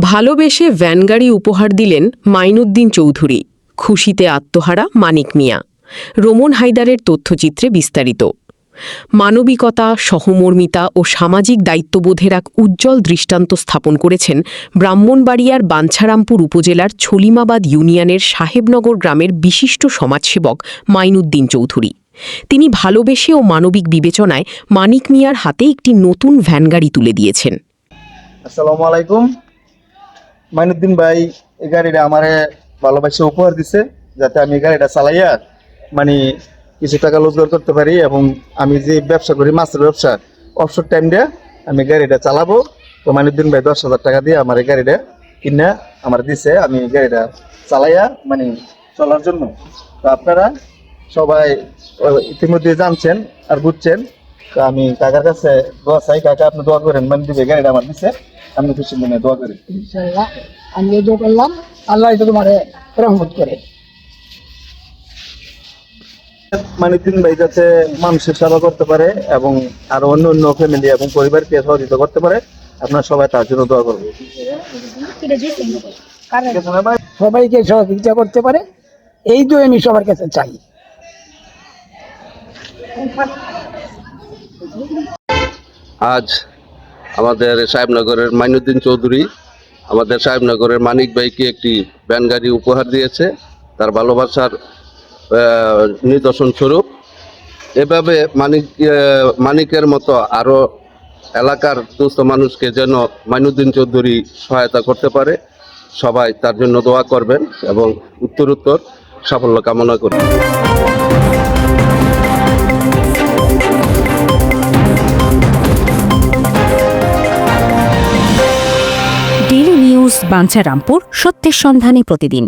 ভালোবেসে ভ্যানগাড়ি উপহার দিলেন মাইনুদ্দিন চৌধুরী, খুশিতে আত্মহারা মানিক মিয়া। রোমন হায়দারের তথ্যচিত্রে বিস্তারিত। মানবিকতা, সহমর্মিতা ও সামাজিক দায়িত্ববোধের এক উজ্জ্বল দৃষ্টান্ত স্থাপন করেছেন ব্রাহ্মণবাড়িয়ার বাঞ্ছারামপুর উপজেলার ছলিমাবাদ ইউনিয়নের সাহেবনগর গ্রামের বিশিষ্ট সমাজসেবক মাইনুদ্দিন চৌধুরী। তিনি ভালোবেসে ও মানবিক বিবেচনায় মানিক মিয়ার হাতে একটি নতুন ভ্যানগাড়ি তুলে দিয়েছেন। আসসালামু আলাইকুম। মাইনুদ্দিন ভাই এই গাড়িটা আমারে ভালোবাসে উপহার দিছে, যাতে আমি গাড়িটা চালাইয়া কিছু টাকা রোজগার করতে পারি, এবং আমি যে ব্যবসা করি মাছের ব্যবসা, অবসর টাইম দিয়ে আমি গাড়িটা চালাবো। তো মাইনুদ্দিন ভাই 10,000 টাকা দিয়ে আমার এই গাড়িটা কিনে আমার দিছে, আমি গাড়িটা চালাইয়া চলার জন্য। তো আপনারা সবাই ইতিমধ্যে জানছেন আর বুঝছেন। তো আমি কাকার কাছে দোয়া চাই, কাকা আপনি দোয়া করেন, মাইনুদ্দিন ভাই গাড়িটা আমার দিছে, আমি খুশি মনে দোয়া করি। ইনশাআল্লাহ আমি দোয়া করলাম, আল্লাহ তোমার রহমত করে। মাইনুদ্দিন ভাই যাতে মানুষের সেবা করতে পারে এবং আরো অন্য অন্য ফ্যামিলি এবং পরিবারকে সহযোগিতা করতে পারে, আপনারা সবাই তার জন্য দোয়া করবেন। সবাইকে সহযোগিতা করতে পারে, এই তো আমি সবার কাছে চাই। আজ আমাদের সাহেবনগরের মাইনুদ্দিন চৌধুরী আমাদের সাহেবনগরের মানিক ভাইকে একটি ভ্যানগাড়ি উপহার দিয়েছে, তার ভালোবাসার নিদর্শন স্বরূপ। এভাবে মানিকের মতো আরও এলাকার দুস্থ মানুষকে যেন মাইনুদ্দিন চৌধুরী সহায়তা করতে পারে, সবাই তার জন্য দোয়া করবেন এবং উত্তরোত্তর সাফল্য কামনা করি। ডেইলি নিউজ বাঞ্ছারামপুর, সত্যের সন্ধানে প্রতিদিন।